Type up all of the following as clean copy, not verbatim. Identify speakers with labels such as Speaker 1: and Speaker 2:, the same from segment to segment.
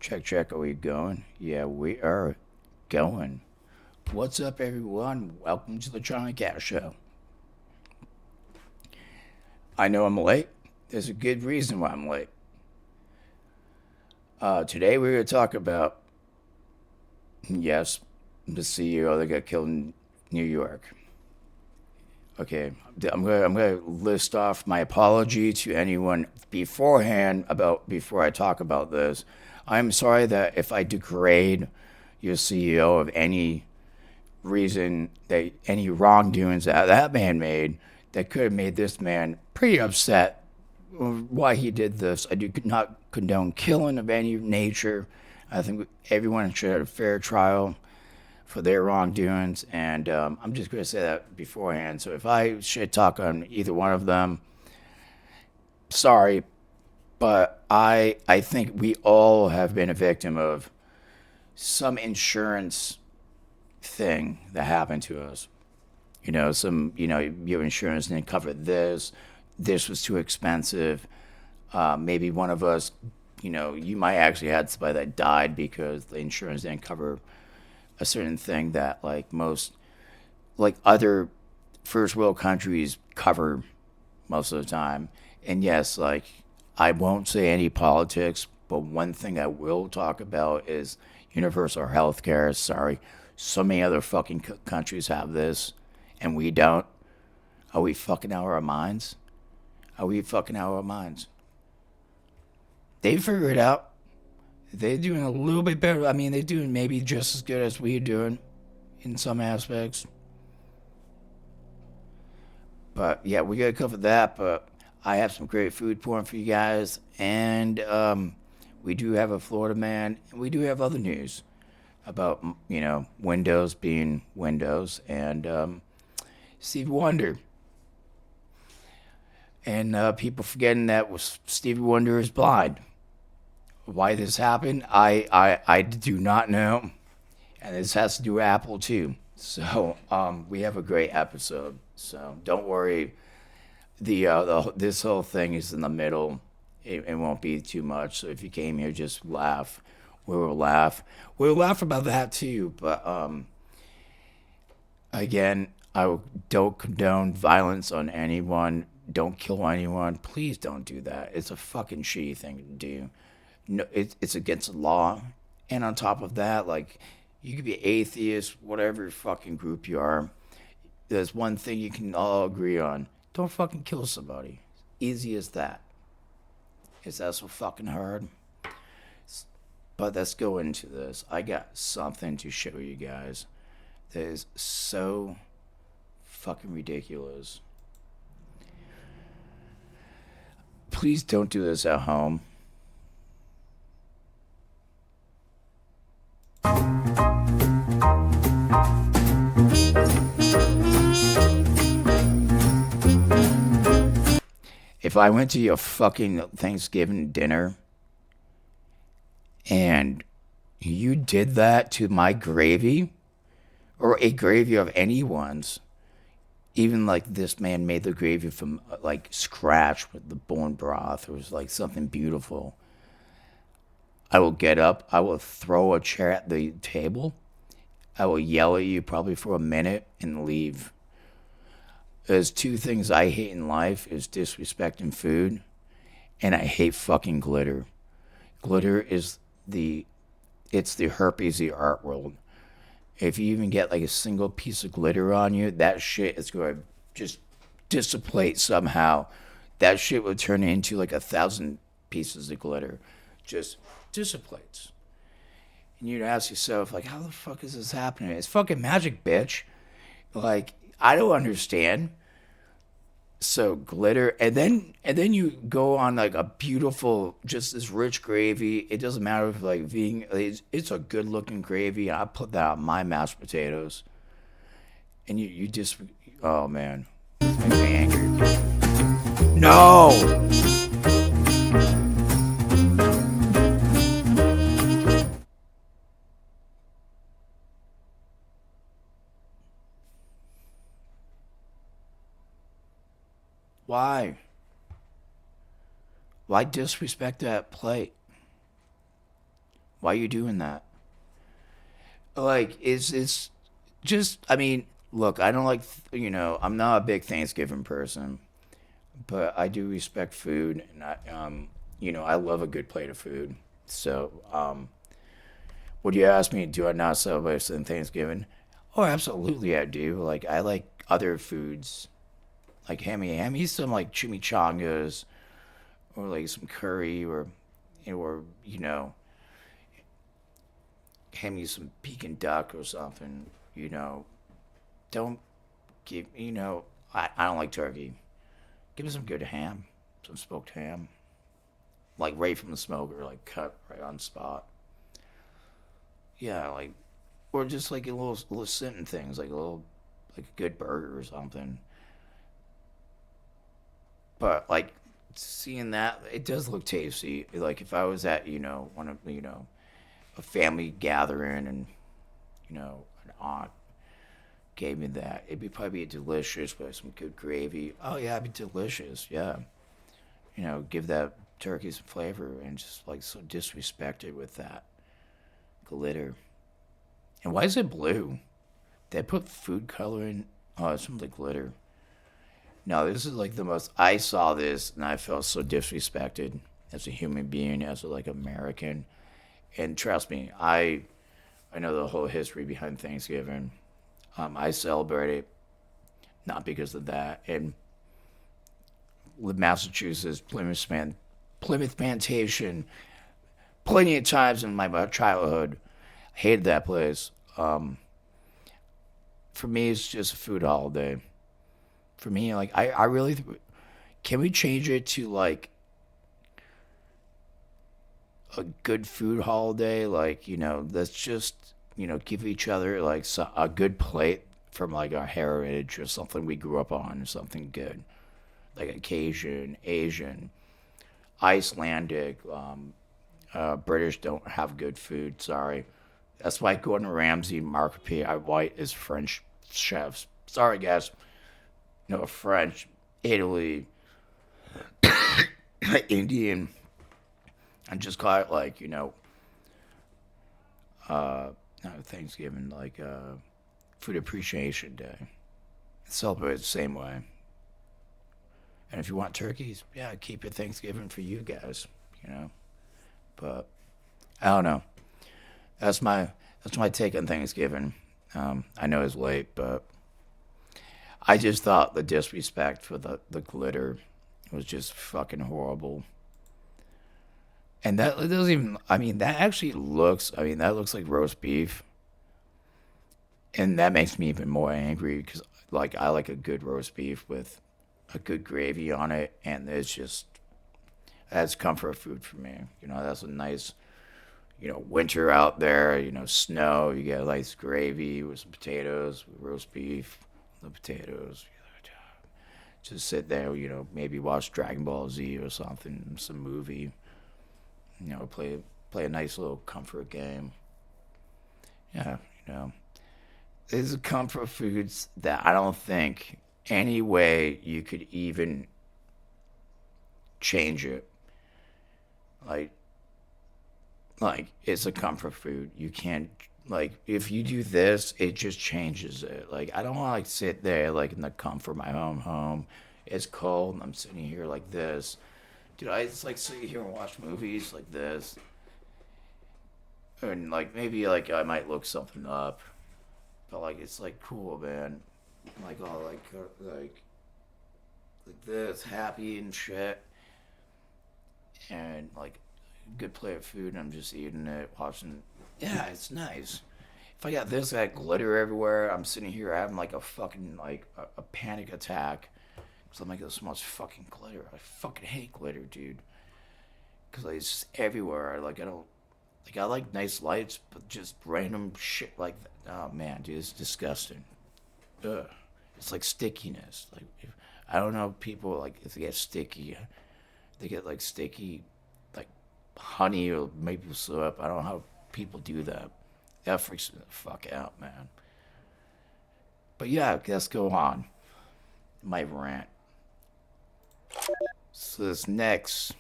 Speaker 1: Check, check. Are we going? Yeah, we are going. What's up, everyone? Welcome to the Chinacat Show. I know I'm late. There's a good reason why I'm late. Today we're going to talk about, yes, the CEO that got killed in New York. Okay, I'm gonna list off my apology to anyone beforehand about before I talk about this. I'm sorry that if I degrade your CEO of any reason that any wrongdoings that man made that could have made this man pretty upset why he did this. I do not condone killing of any nature. I think everyone should have a fair trial for their wrongdoings, and I'm just going to say that beforehand. So if I shit talk on either one of them, sorry, but I think we all have been a victim of some insurance thing that happened to us. Your insurance didn't cover this. This was too expensive. Maybe one of us, you might actually had somebody that died because the insurance didn't cover a certain thing that like other first world countries cover most of the time. And yes, like I won't say any politics, but one thing I will talk about is universal health care. Sorry, so many other fucking countries have this, and we don't. Are we fucking out of our minds? Are we fucking out of our minds? They figure it out. They're doing a little bit better. I mean, they're doing maybe just as good as we're doing in some aspects. But yeah, we gotta cover that. But I have some great food porn for you guys, and we do have a Florida man, and we do have other news about Windows being Windows, and Stevie Wonder, and people forgetting that Stevie Wonder is blind. Why this happened, I do not know, and this has to do with Apple too. So we have a great episode. So don't worry. This whole thing is in the middle. It won't be too much. So if you came here, just laugh. We will laugh. We'll laugh about that too. But again, don't condone violence on anyone. Don't kill anyone. Please don't do that. It's a fucking shitty thing to do. No, it's against the law. And on top of that, like, you could be atheist, whatever fucking group you are. There's one thing you can all agree on: don't fucking kill somebody. Easy as that. Is that so fucking hard? But let's go into this. I got something to show you guys that is so fucking ridiculous. Please don't do this at home. If I went to your fucking Thanksgiving dinner and you did that to my gravy, or a gravy of anyone's, even like this man made the gravy from like scratch with the bone broth, it was like something beautiful. I will get up, I will throw a chair at the table, I will yell at you probably for a minute and leave. There's two things I hate in life is disrespecting food, and I hate fucking glitter. Glitter is it's the herpes of the art world. If you even get like a single piece of glitter on you, that shit is going to just dissipate somehow. That shit would turn into like 1,000 pieces of glitter. Just dissipates. And you'd ask yourself, like, how the fuck is this happening? It's fucking magic, bitch. Like, I don't understand. So glitter, and then you go on like a beautiful, just this rich gravy. It doesn't matter if like vegan, it's a good looking gravy. I put that on my mashed potatoes, and you just, oh man, it's making me angry. No, why? Why disrespect that plate? Why are you doing that? Like, it's just, I mean, look, I don't like, I'm not a big Thanksgiving person, but I do respect food, and I love a good plate of food. So, would you ask me, do I not celebrate Thanksgiving? Oh, absolutely, I do. Like, I like other foods, like hand me some like chimichangas, or like some curry, or hand me some Peking duck or something. You know, don't give. I don't like turkey. Give me some good ham, some smoked ham, like right from the smoker, like cut right on spot. Yeah, like, or just like a little sitting things, like a good burger or something. But like seeing that, it does look tasty. Like if I was at one of a family gathering, and an aunt gave me that, it'd be probably delicious with some good gravy. Oh yeah, it'd be delicious. Yeah, give that turkey some flavor, and just like so disrespected with that glitter. And why is it blue? They put food coloring. Oh, it's from the glitter. No, this is like the most. I saw this and I felt so disrespected as a human being, as a like American. And trust me, I know the whole history behind Thanksgiving. I celebrate it not because of that. And with Massachusetts, Plymouth Plantation, plenty of times in my childhood, I hated that place. For me, it's just a food holiday. For me, like I really can we change it to like a good food holiday? Like let's just give each other like a good plate from like our heritage, or something we grew up on, or something good, like a Cajun, Asian, Icelandic. British don't have good food. Sorry, that's why Gordon Ramsay, Mark P. I White is French chefs. Sorry, guys. No, French, Italy, Indian, and just call it like not Thanksgiving, like Food Appreciation Day. Celebrate the same way. And if you want turkeys, yeah, keep your Thanksgiving for you guys. You know, but I don't know. That's my that's my take on Thanksgiving. I know it's late, but I just thought the disrespect for the glitter was just fucking horrible. And that it doesn't even. I mean, that actually looks. I mean, that looks like roast beef, and that makes me even more angry because, like, I like a good roast beef with a good gravy on it, and it's just that's comfort food for me. That's a nice, winter out there. Snow. You get a nice gravy with some potatoes, with roast beef, the potatoes. Just sit there. Maybe watch Dragon Ball Z or something, some movie. Play a nice little comfort game. Yeah, there's comfort foods that I don't think any way you could even change it. Like it's a comfort food. You can't like if you do this, it just changes it. Like I don't want to like sit there like in the comfort of my own home. It's cold and I'm sitting here like this. Dude, I just like sit here and watch movies like this. And like maybe like I might look something up, but like it's like cool, man. Like all like this, happy and shit, and like good plate of food. And I'm just eating it, watching. Yeah, it's nice. If I got this, that glitter everywhere, I'm sitting here having like a fucking like a panic attack because I'm like so much fucking glitter. I fucking hate glitter, dude. Because like, it's just everywhere. Like I don't like I like nice lights, but just random shit like that. Oh man, dude, it's disgusting. Ugh. It's like stickiness. Like I don't know people like if they get sticky, they get like sticky, like honey or maple syrup. I don't know how people do that. That freaks me the fuck out, man. But yeah, let's go on. My rant. So this next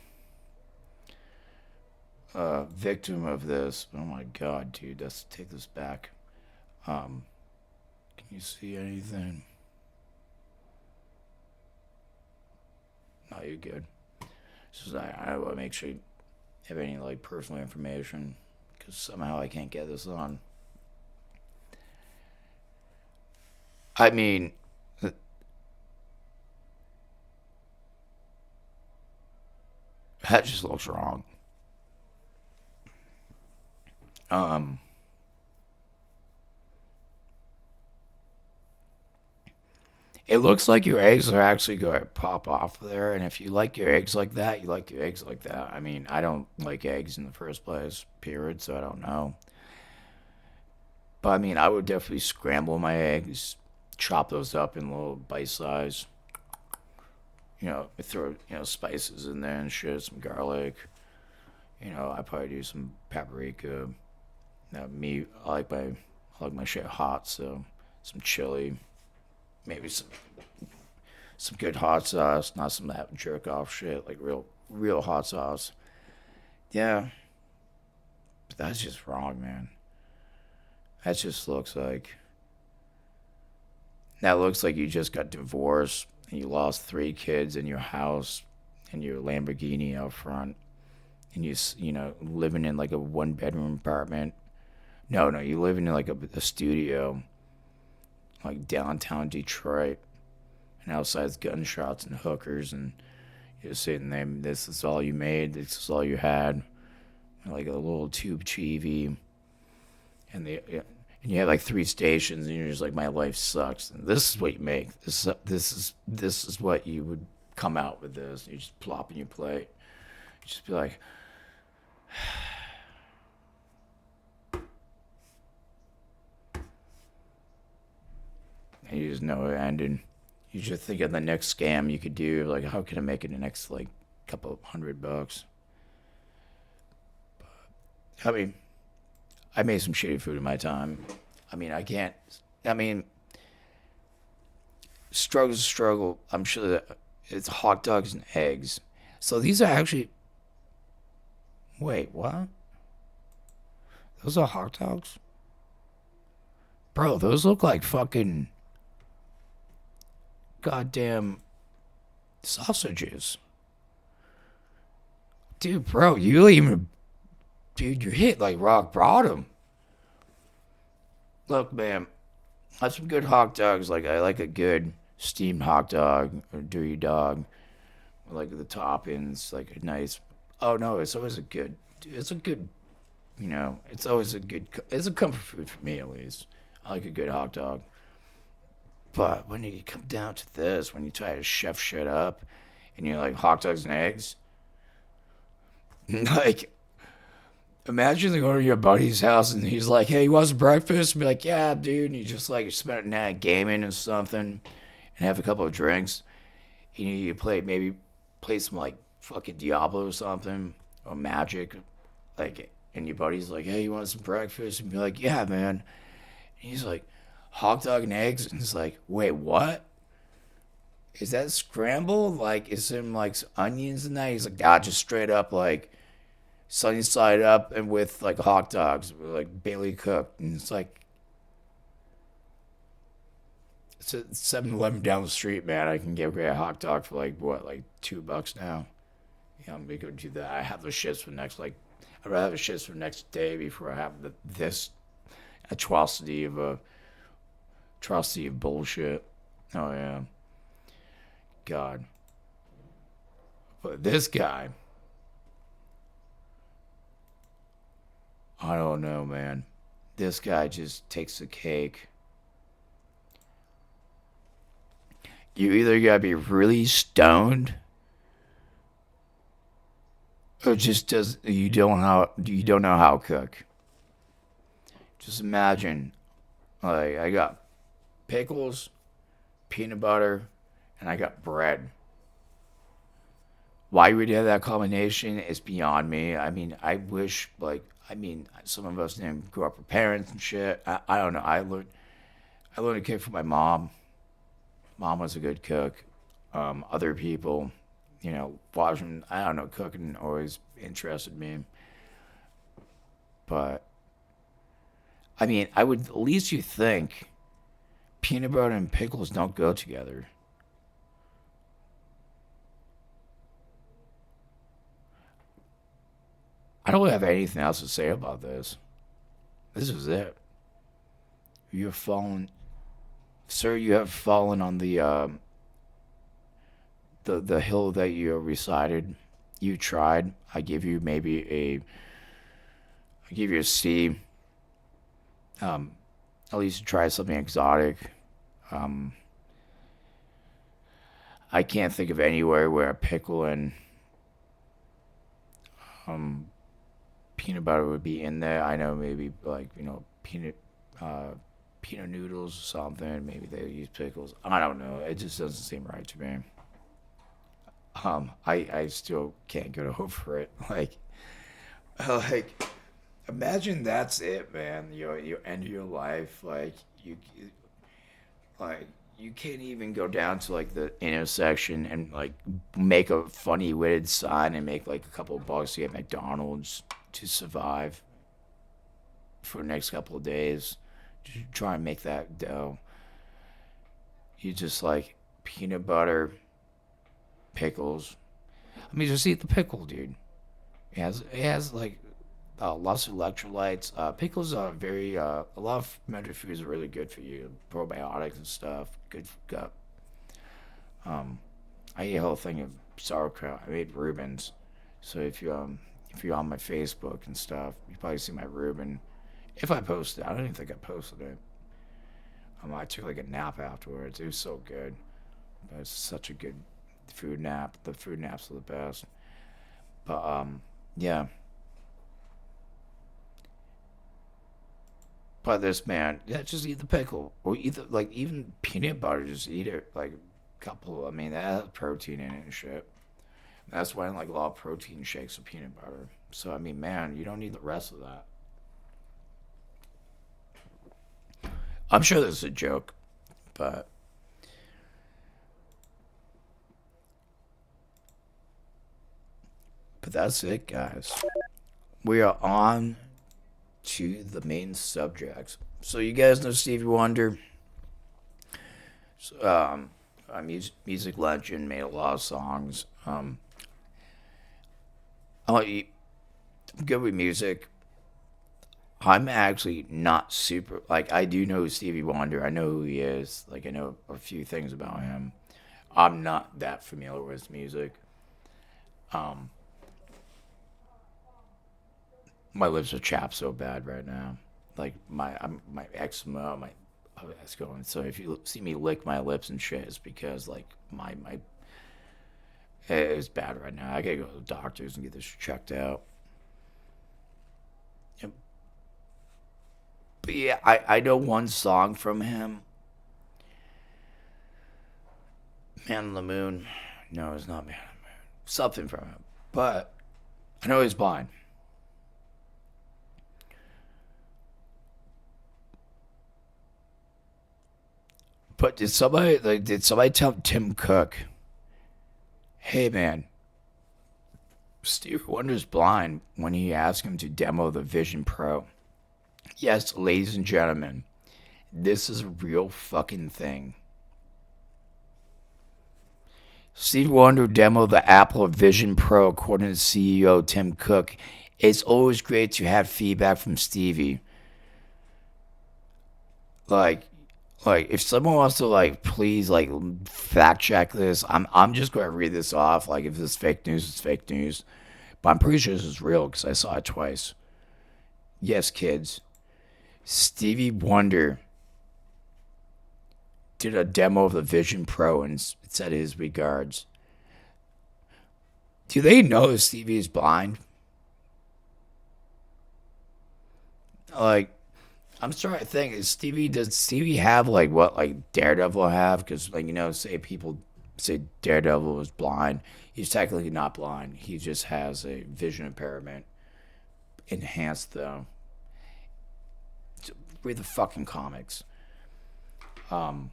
Speaker 1: victim of this. Oh my god, dude, let's take this back. Um, can you see anything? No, you're good. So I want to make sure you have any like personal information because somehow I can't get this on. I mean, that just looks wrong. Um, it looks like your eggs are actually going to pop off there, and if you like your eggs like that, you like your eggs like that. I mean, I don't like eggs in the first place, period, so I don't know. But I mean, I would definitely scramble my eggs, chop those up in little bite size. Throw spices in there and shit, some garlic. I probably do some paprika. Me, I like my shit hot, so some chili, maybe some good hot sauce, not some that jerk off shit, like real hot sauce. Yeah, but that's just wrong, man. That just looks like you just got divorced and you lost 3 kids in your house and your Lamborghini out front and living in like a 1 bedroom apartment. No, no, you living in like a studio like downtown Detroit and outside's gunshots and hookers and you're sitting there. This is all you made. This is all you had. Like a little tube TV and you have like 3 stations, and you're just like, my life sucks. And this is what you make. This is what you would come out with this. You just plop in your plate. You just be like, and you just know it ended. You just think of the next scam you could do. Like, how can I make it the next like couple of $100? I mean, I made some shitty food in my time. I mean, I can't. I mean, struggle's a struggle. I'm sure that it's hot dogs and eggs. So these are actually. Wait, what? Those are hot dogs? Bro, those look like fucking goddamn sausages. Dude, bro, you even. Dude, you hit like rock bottom. Look, man, have some good hot dogs. Like, I like a good steamed hot dog or dirty dog. I like the toppings, like a nice. Oh no, it's always a good. It's a good. It's always a good. It's a comfort food for me at least. I like a good hot dog. But when you come down to this, when you try to chef shit up, and you're like hot dogs and eggs, like imagine going to your buddy's house and he's like, "Hey, you want some breakfast?" And be like, "Yeah, dude." And you just like spend a night gaming or something, and have a couple of drinks. You play some like fucking Diablo or something or Magic, like. And your buddy's like, "Hey, you want some breakfast?" And be like, "Yeah, man." And he's like, "Hot dog and eggs," and it's like, "Wait, what? Is that scrambled? Like, is there like some onions in that?" He's like, "God, just straight up like sunny side up and with like hot dogs, like Bailey cooked." And it's like, it's a 7-Eleven down the street, man. I can get a great hot dog for like what, like $2 now. Yeah, I'm gonna go do that. I have the shits for next like, I'd rather have the shits for next day before I have this atrocity of a atrocity of bullshit. Oh yeah, God. But this guy, I don't know, man. This guy just takes the cake. You either gotta be really stoned or just does you don't know how to cook. Just imagine, like I got pickles, peanut butter, and I got bread. Why we did that combination is beyond me. I mean, I wish like some of us didn't grow up with parents and shit. I don't know. I learned to cook from my mom. Mom was a good cook. Other people, watching, I don't know, cooking always interested me. But I mean, I would at least you think peanut butter and pickles don't go together. I don't have anything else to say about this. This is it. You have fallen, sir. You have fallen on the hill that you recited. You tried. I give you a C. Um, at least try something exotic. Um, I can't think of anywhere where a pickle and um, peanut butter would be in there. I know maybe like uh, peanut noodles or something. Maybe they use pickles. I don't know. It just doesn't seem right to me. I still can't get over it. Like imagine that's it, man. You end your life like you can't even go down to like the intersection and like make a funny witted sign and make like a couple of bucks to get McDonald's to survive for the next couple of days. Just try and make that dough. You just like peanut butter, pickles. I mean, just eat the pickle, dude. It has like lots of electrolytes. Pickles are very a lot of fermented foods are really good for you. Probiotics and stuff. Good for gut. Um, I ate a whole thing of sauerkraut. I made Reubens. So if you're on my Facebook and stuff, you probably see my Reuben. If I posted, I don't even think I posted it. I took like a nap afterwards. It was so good. But it's such a good food nap. The food naps are the best. But yeah. But this man, yeah, just eat the pickle or eat the, like even peanut butter. Just eat it like a couple. I mean, that has protein in it and shit. That's why I like a lot of protein shakes with peanut butter. So I mean, man, you don't need the rest of that. I'm sure this is a joke, but that's it, guys. We are on to the main subject. So you guys know Stevie Wonder, a music legend, made a lot of songs. I'm good with music. I'm actually not super like I do know Stevie Wonder. I know who he is. Like I know a few things about him. I'm not that familiar with his music. Um, my lips are chapped so bad right now. Like my eczema, my that's going. So if you see me lick my lips and shit, it's because like my it's bad right now. I gotta go to the doctors and get this checked out. Yep. But yeah, I know one song from him, Man on the Moon. No, it's not Man on the Moon. Something from him, but I know he's blind. But did somebody tell Tim Cook, hey man, Stevie Wonder's blind when he asked him to demo the Vision Pro? Yes, ladies and gentlemen, this is a real fucking thing. Stevie Wonder demoed the Apple Vision Pro according to CEO Tim Cook. It's always great to have feedback from Stevie. Like if someone wants to like please like fact check this, I'm just going to read this off. Like if this is fake news, it's fake news. But I'm pretty sure this is real because I saw it twice. Yes, kids. Stevie Wonder did a demo of the Vision Pro and said his regards. Do they know Stevie is blind? Like, I'm starting to think, does Stevie have like what like Daredevil have? Because like say people say Daredevil is blind. He's technically not blind. He just has a vision impairment, enhanced though. Read the fucking comics. Um,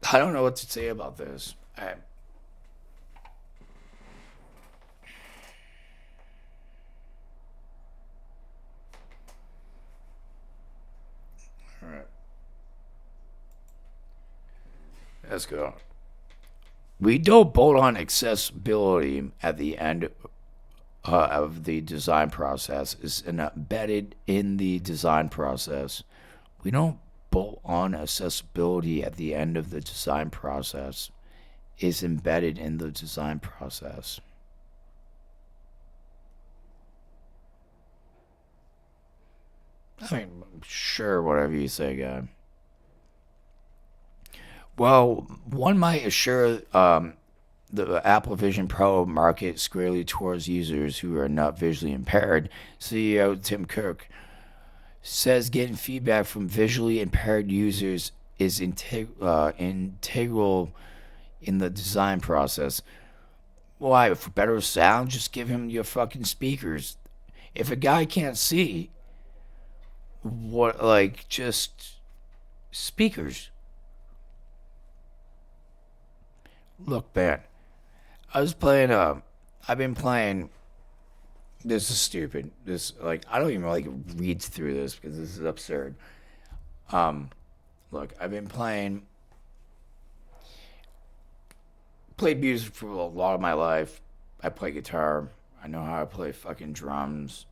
Speaker 1: I don't know what to say about this. let's go. We don't bolt on accessibility at the end of the design process. It's embedded in the design process. We don't bolt on accessibility at the end of the design process. It's embedded in the design process. I mean, sure, whatever you say, guy. Well, one might assure the Apple Vision Pro market squarely towards users who are not visually impaired. CEO Tim Cook says getting feedback from visually impaired users is integral in the design process. Why? For better sound, just give him your fucking speakers. If a guy can't see, what, like, just speakers. Look, man, I was playing, I've been playing, this is stupid. This, like, I don't even, like, read through this because this is absurd. Um, Look, I've been played music for a lot of my life. I play guitar. I know how to play fucking drums,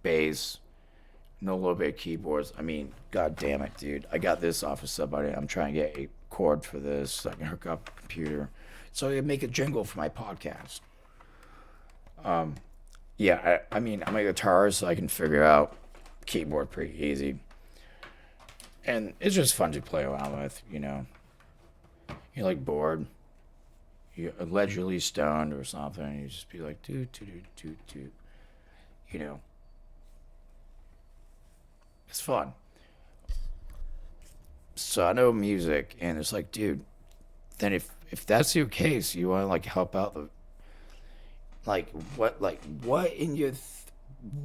Speaker 1: bass, know a little bit of keyboards. I mean, god damn it, dude. I got this off of somebody. I'm trying to get a cord for this so I can hook up a computer. So I can make a jingle for my podcast. Yeah, I mean, I'm a guitarist, so I can figure out keyboard pretty easy. And it's just fun to play around with, you know. You're like bored. You're allegedly stoned or something. You just be like, doot, doot, doot, doot, doot. You know, it's fun. So I know music, and it's like, dude, then if that's your case, you want to like help out the what in your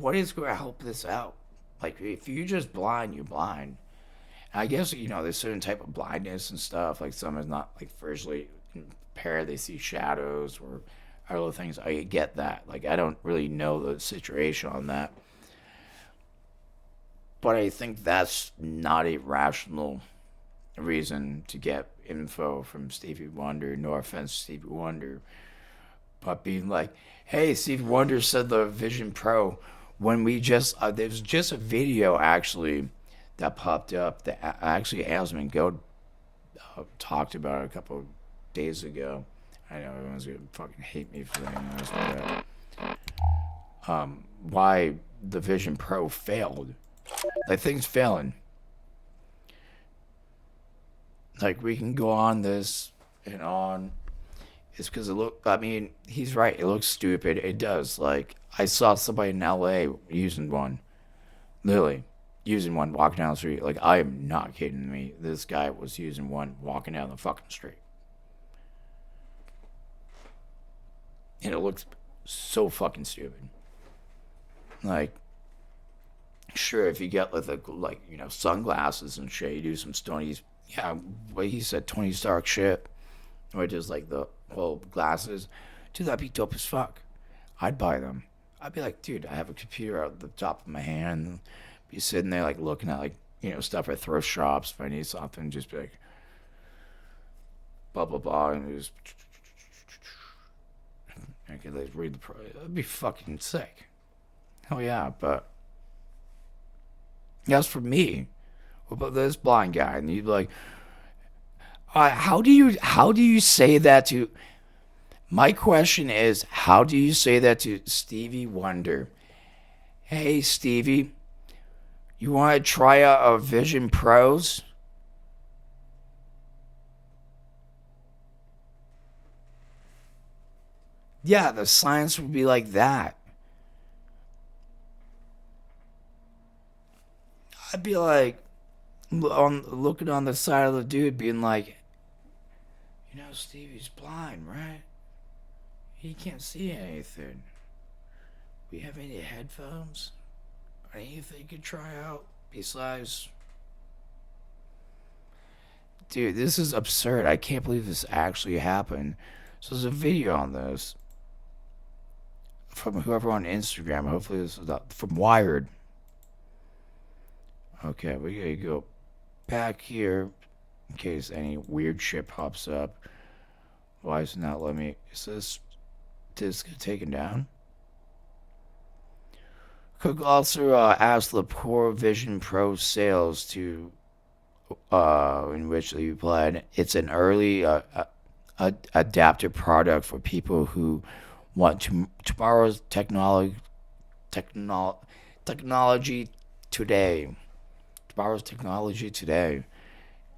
Speaker 1: what is going to help this out? Like if you're just blind, you're blind. And I guess you know there's certain type of blindness and stuff. Like some is not like visually impaired; they see shadows or other things. I get that. Like I don't really know the situation on that, but I think that's not a rational reason to get info from Stevie Wonder. No offense, Stevie Wonder, but being like, "Hey, Stevie Wonder said the Vision Pro." When we just there's just a video actually that popped up that actually Asman Go talked about it a couple of days ago. I know everyone's gonna fucking hate me for saying this, but why the Vision Pro failed? Like things failing. Like we can go on this and on. It's because it look. I mean, he's right. It looks stupid. It does. Like I saw somebody in L.A. using one, literally using one walking down the street. Like I am not kidding me. This guy was using one walking down the fucking street, and it looks so fucking stupid. Like, sure, if you get like you know sunglasses and shit, you do some Tony. Yeah, what he said, Tony Stark shit, or just like the whole glasses. Dude, that'd be dope as fuck. I'd buy them. I'd be like, dude, I have a computer out the top of my hand, and be sitting there like looking at like you know stuff at thrift shops if I need something. Just be like, blah blah blah, and just I could like read the pro. That'd be fucking sick. Hell yeah, but that's for me. What about this blind guy? And you'd be like, how do you say that to? My question is, how do you say that to Stevie Wonder? Hey Stevie, you want to try out our Vision Pros? Yeah, the science would be like that. I'd be like, looking on the side of the dude, being like, you know, Stevie's blind, right? He can't see anything. We have any headphones? Or anything you could try out besides? Dude, this is absurd. I can't believe this actually happened. So there's a video on this from whoever on Instagram. Hopefully this is not from Wired. Okay, we gotta go back here. in case any weird shit pops up. Why is it not letting me? Is this disk taken down? Cook also asked the Poor Vision Pro sales to, in which they replied, "It's an early adaptive product for people who want tomorrow's technol, technology today. Tomorrow's technology today."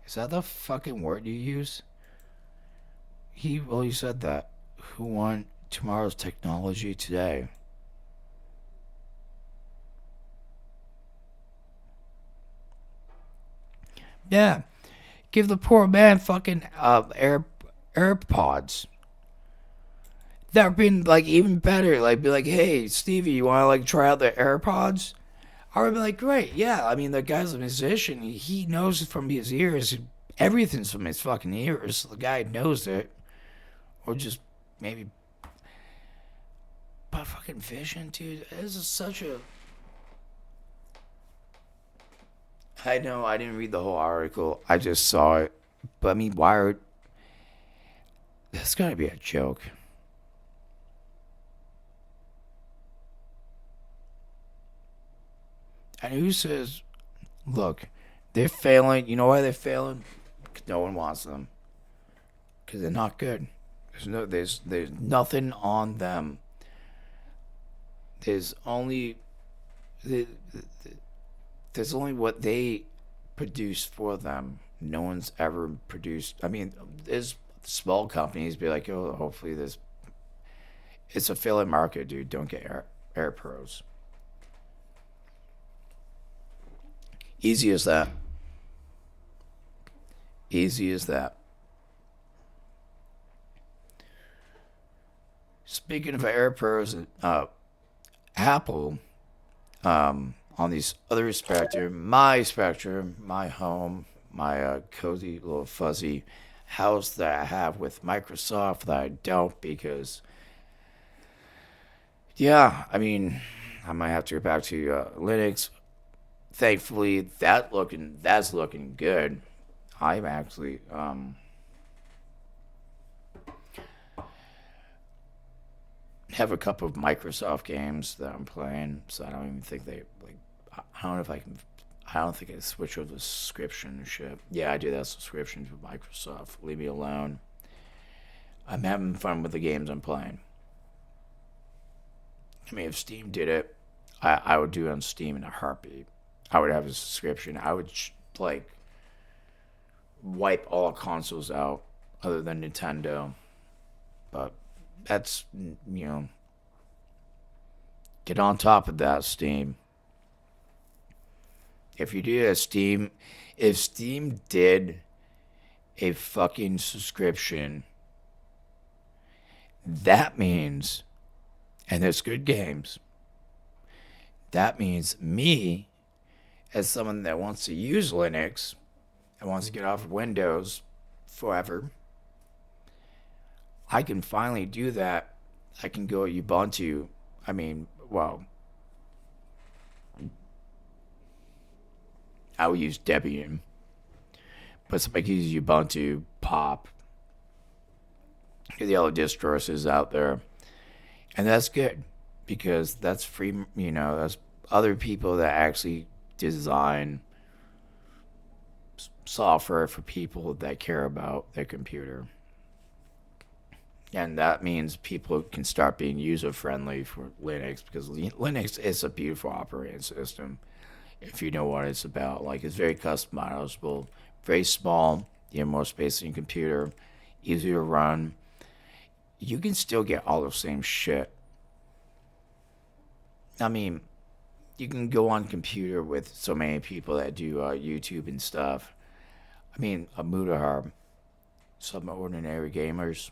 Speaker 1: Is that the fucking word you use? He said that. Who want tomorrow's technology today? Yeah, give the poor man fucking AirPods. That would be like even better. Like be like, hey Stevie, you want to like try out the AirPods? I would be like, great, yeah. I mean, the guy's a musician. He knows it from his ears. Everything's from his fucking ears. So the guy knows it, or just maybe. But fucking Vision, dude, this is such a. I know I didn't read the whole article. I just saw it. But I mean, why are. That's gotta be a joke. And who says, look, they're failing. You know why they're failing? 'Cause no one wants them. Because they're not good. There's nothing on them. There's only there- there's only what they produce for them. No one's ever produced. I mean, there's small companies be like, oh, hopefully this. It's a failing market, dude. Don't get Air Pros. Easy as that. Easy as that. Speaking of Air Pros, Apple, on these other spectrum, my home, my cozy little fuzzy house that I have with Microsoft that I don't because, yeah, I mean, I might have to go back to Linux. Thankfully, that's looking good. I'm actually have a couple of Microsoft games that I'm playing, so I don't even think they like. I don't know if I can. I don't think I switch over to subscription and shit. Yeah, I do that subscription to Microsoft. Leave me alone. I'm having fun with the games I'm playing. I mean, if Steam did it, I would do it on Steam in a heartbeat. I would have a subscription. I would like wipe all consoles out other than Nintendo. But that's get on top of that, Steam. If you do a Steam, if Steam did a fucking subscription, that means, and there's good games, that means me, as someone that wants to use Linux and wants to get off of Windows forever, I can finally do that. I can go Ubuntu. I mean, well, I would use Debian, but somebody can use Ubuntu, Pop, the other distros out there, and that's good because that's free. That's other people that actually design software for people that care about their computer. And that means people can start being user friendly for Linux because Linux is a beautiful operating system if you know what it's about. Like, it's very customizable, very small, you have more space in your computer, easy to run. You can still get all the same shit. I mean, you can go on computer with so many people that do YouTube and stuff. I mean, Mudahar, some ordinary gamers.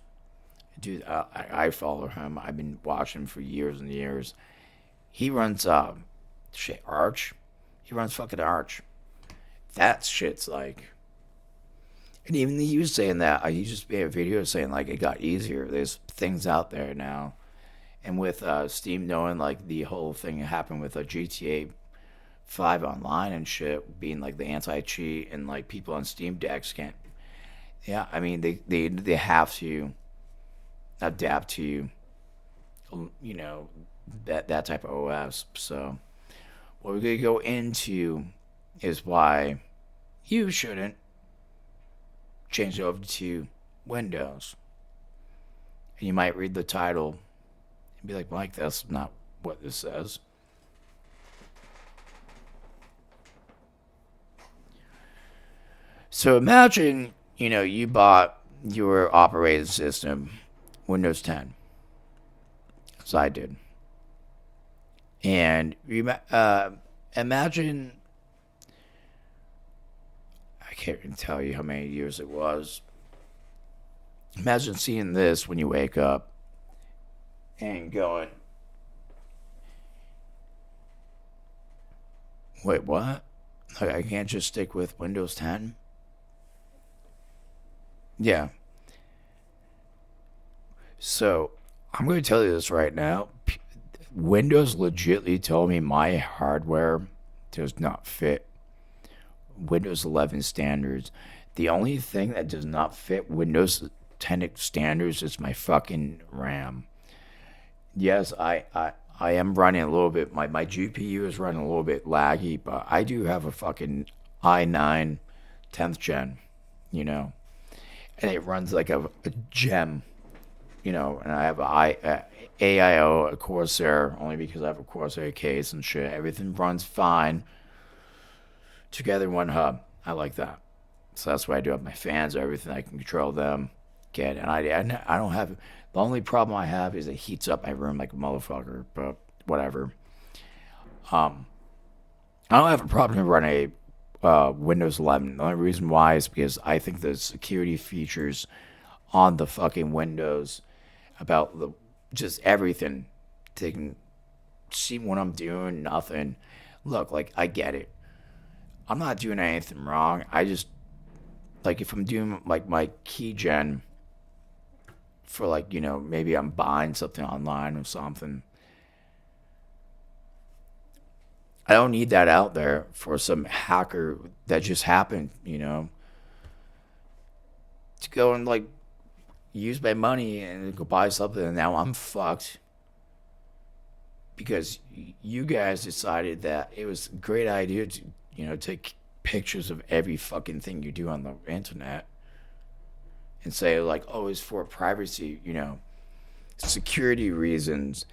Speaker 1: Dude, I follow him. I've been watching him for years and years. He runs shit Arch. He runs fucking Arch. That shit's like, and even he was saying that he just made a video saying like it got easier. There's things out there now, and with Steam knowing like the whole thing happened with GTA 5 online and shit being like the anti cheat and like people on Steam decks can't Yeah, I mean they have to adapt to you know that type of OS. So what we're gonna go into is why you shouldn't change it over to Windows. And you might read the title and be like, Mike, that's not what this says. So imagine, you bought your operating system, Windows 10, as I did. And imagine, I can't even tell you how many years it was. Imagine seeing this when you wake up and going, wait, what? Like, I can't just stick with Windows 10? Yeah. So, I'm going to tell you this right now. Windows legitimately told me my hardware does not fit Windows 11 standards. The only thing that does not fit Windows 10 standards is my fucking RAM. Yes, I am running a little bit. My GPU is running a little bit laggy, but I do have a fucking i9 10th gen, and it runs like a gem, and I have AIO, a Corsair, only because I have a Corsair case and shit. Everything runs fine together in one hub. I like that. So that's why I do have my fans, everything. I can control them, and I don't have. The only problem I have is it heats up my room like a motherfucker. But whatever. Um, I don't have a problem to run a Windows 11. The only reason why is because I think the security features on the fucking Windows about just everything. They can see what I'm doing, nothing. Look, like I get it. I'm not doing anything wrong. I just like if I'm doing like my key gen for like, maybe I'm buying something online or something. I don't need that out there for some hacker that just happened, to go and like use my money and go buy something and now I'm fucked because you guys decided that it was a great idea to, take pictures of every fucking thing you do on the internet and say like, oh, it's for privacy, security reasons.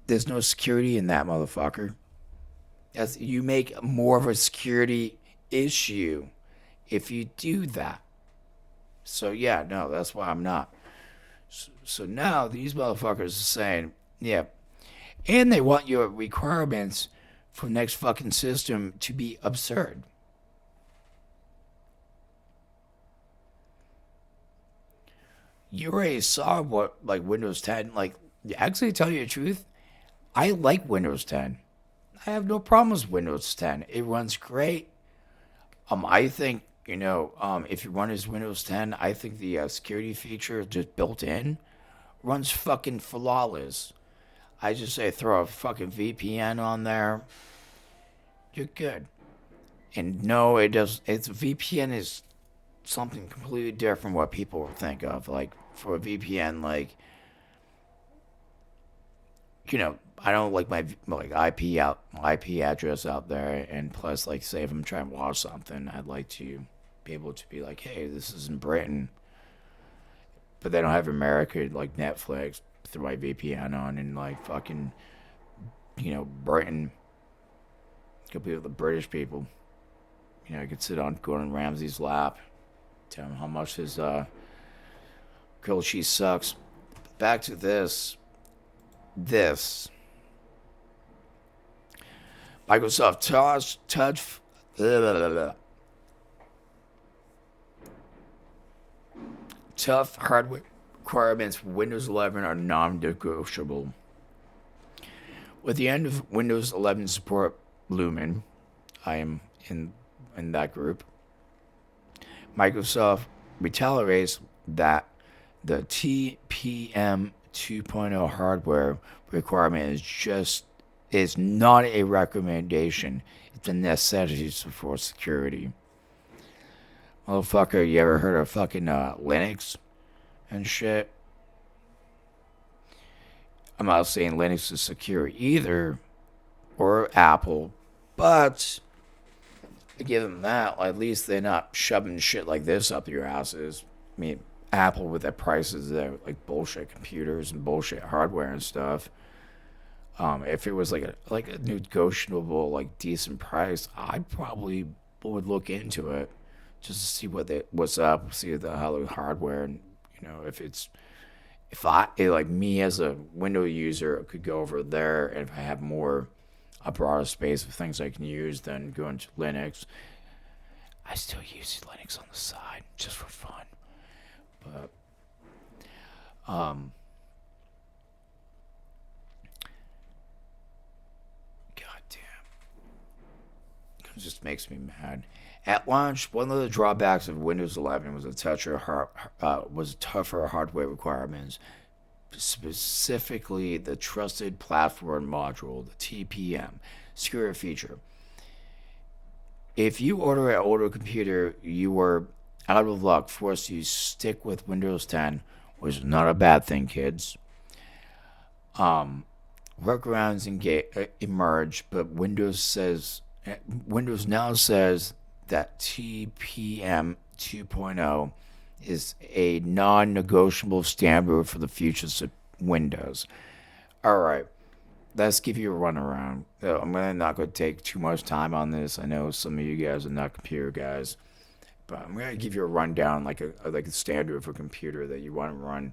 Speaker 1: There's no security in that motherfucker. As you make more of a security issue if you do that. So yeah, no, that's why I'm not. So now these motherfuckers are saying, yeah, and they want your requirements for next fucking system to be absurd. You already saw what like Windows 10, like actually tell you the truth, I like Windows 10. I have no problems with Windows 10. It runs great. I think if you run as Windows 10, I think the security feature just built in runs fucking flawless. I just say throw a fucking VPN on there, you're good. And no, it does. It's VPN is something completely different from what people think of. Like for a VPN, like I don't like my like IP address out there, and plus, like, say if I'm trying to watch something, I'd like to be able to be like, hey, this is in Britain, but they don't have America like Netflix through my VPN on, and like fucking, Britain, could be with the British people. I could sit on Gordon Ramsay's lap, tell him how much his grilled cheese sucks. Back to this. Microsoft Touch tough hardware requirements for Windows 11 are non-negotiable. With the end of Windows 11 support looming, I am in that group. Microsoft reiterates that the TPM 2.0 hardware requirement is not a recommendation. It's a necessity for security. Motherfucker, you ever heard of fucking Linux and shit? I'm not saying Linux is secure either, or Apple, but to give them that, at least they're not shoving shit like this up your asses. I mean, Apple with their prices, they're like bullshit computers and bullshit hardware and stuff. If it was like a negotiable, like decent price, I probably would look into it just to see what's up, see the how the hardware, and if it's if I like me as a window user could go over there, and if I have more a broader space of things I can use than going to Linux. I still use Linux on the side just for fun, but um, goddamn, it just makes me mad. At launch, one of the drawbacks of Windows 11 was was tougher hardware requirements, specifically the Trusted Platform Module, the TPM, security feature. If you order an older computer, you were out of luck, forced to stick with Windows 10, which is not a bad thing, kids. Um, Workarounds emerge, but Windows now says that TPM 2.0 is a non-negotiable standard for the future of Windows. All right, let's give you a runaround. I'm not going to take too much time on this. I know some of you guys are not computer guys, but I'm going to give you a rundown, like a standard for a computer that you want to run.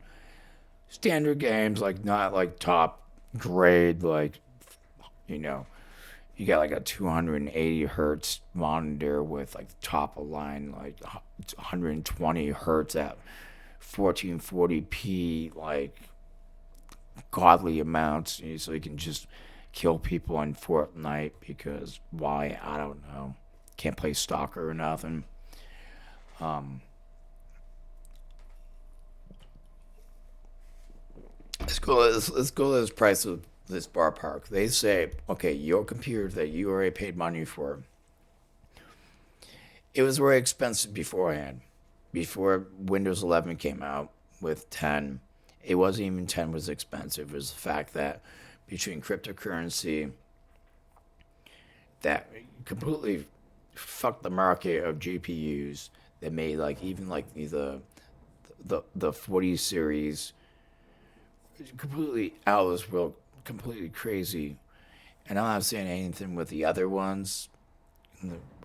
Speaker 1: Standard games, like not like top grade, like you know, you got like a 280 hertz monitor with like top of line, like 120 hertz at 1440p, like godly amounts, so you can just kill people in Fortnite because why? I don't know. Can't play Stalker or nothing. Um, let's go to this price of this bar park. They say, okay, your computer that you already paid money for, it was very expensive beforehand. Before Windows 11 came out with 10, it wasn't even 10 was expensive. It was the fact that between cryptocurrency that completely fucked the market of GPUs that made like even like the 40 series completely out of this world, completely crazy. And I'm not saying anything with the other ones.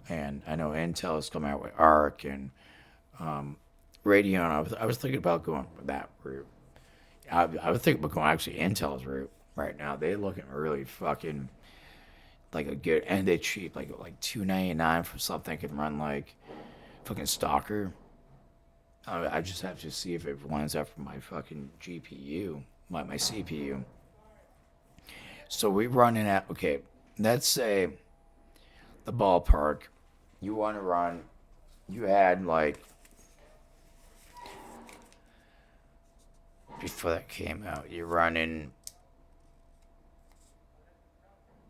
Speaker 1: And I know Intel is coming out with Arc and Radeon. I was thinking about going that route. I was thinking about going actually Intel's route right now. They're looking really fucking like a good, and they're cheap, like $299 for something that can run like fucking Stalker. I just have to see if it lines up for my fucking GPU, my CPU. So we running at okay. Let's say the ballpark. You want to run. You had like before that came out. You're running.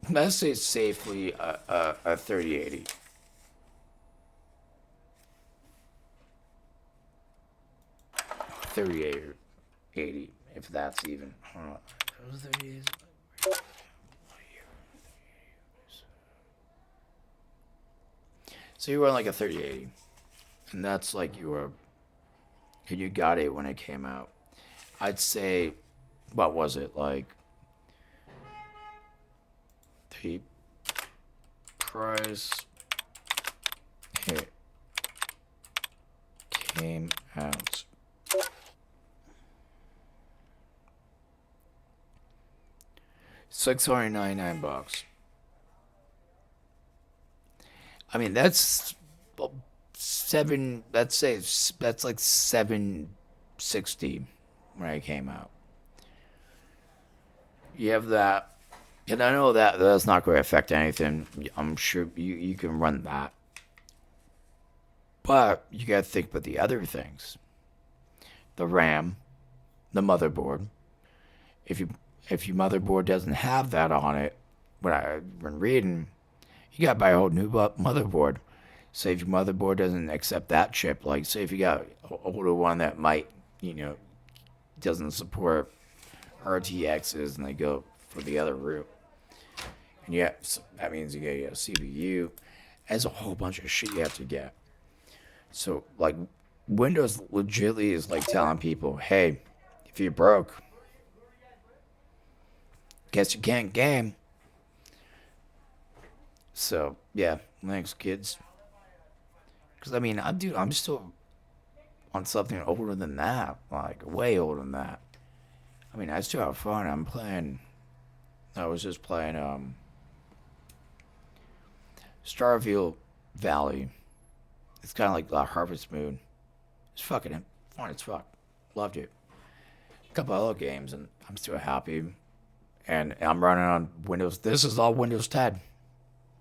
Speaker 1: Let's say safely a 3080. 3080, if that's even. Hold on. So you run like a 3080, and that's like you got it when it came out. I'd say, what was it like? The price it came out. $699. I mean, that's seven. Let's say that's like 760 when it came out. You have that, and I know that that's not going to affect anything. I'm sure you can run that, but you got to think about the other things: the RAM, the motherboard. If you if your motherboard doesn't have that on it, when reading, you got to buy a whole new motherboard. Say if your motherboard doesn't accept that chip, like say if you got an older one that might, doesn't support RTXs and they go for the other route. And yeah, so that means you get a CPU. There's a whole bunch of shit you have to get. So like Windows legitimately is like telling people, hey, if you're broke, guess you can't game. So yeah, thanks kids. Because I mean, I'm still on something older than that, like way older than that. I mean, I still have fun. I was just playing Starfield Valley. It's kind of like Harvest Moon. It's fucking fun as fuck. Loved it. A couple other games, and I'm still happy. And I'm running on Windows. This is all Windows 10.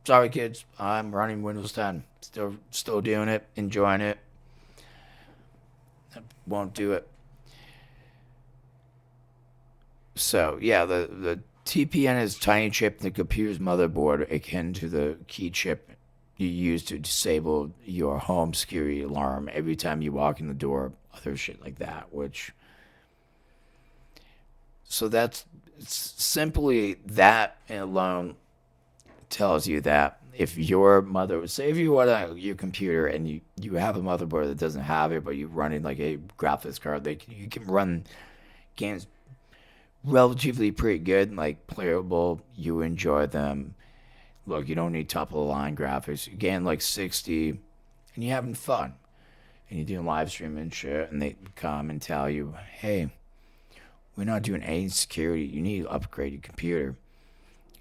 Speaker 1: Sorry, kids. I'm running Windows 10. Still doing it. Enjoying it. Won't do it. So yeah, the TPN is tiny chip in the computer's motherboard, akin to the key chip you use to disable your home security alarm every time you walk in the door, other shit like that. So that's simply that alone tells you that if your mother, say if you want your computer and you have a motherboard that doesn't have it, but you're running like a graphics card, you can run games relatively pretty good, like playable. You enjoy them. Look, you don't need top of the line graphics. You're getting like 60 and you're having fun. And you're doing live streaming and shit, and they come and tell you, hey, we're not doing any security. You need to upgrade your computer.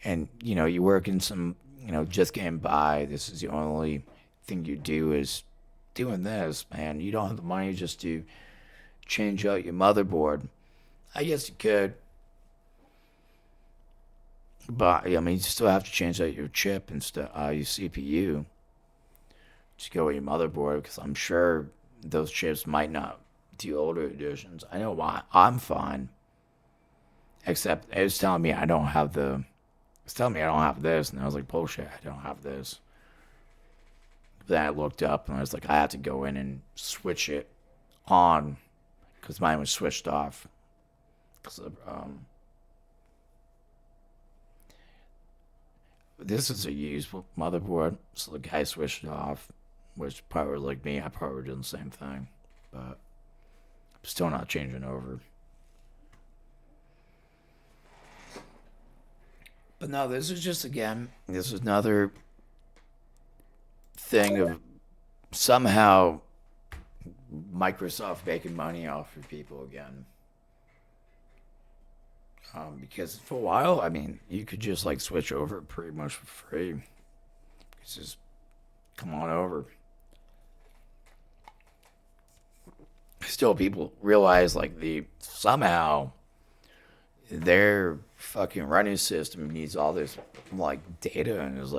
Speaker 1: And, you work in some, just getting by. This is the only thing you do is doing this, man. You don't have the money just to change out your motherboard. I guess you could. But, I mean, you still have to change out your chip and stuff, your CPU. Just go with your motherboard, because I'm sure those chips might not do older editions. I know why. I'm fine. Except it's telling me I don't have it's telling me I don't have this, and I was like, bullshit, I don't have this. Then I looked up and I was like, I had to go in and switch it on because mine was switched off. Because this is a used motherboard, so the guy switched it off, which probably like me, I probably did the same thing, but I'm still not changing over. But no, this is another thing of somehow Microsoft making money off of people again. Because for a while, I mean, you could just like switch over pretty much for free. It's just come on over. Still, people realize like the somehow their fucking running system needs all this like data, and it's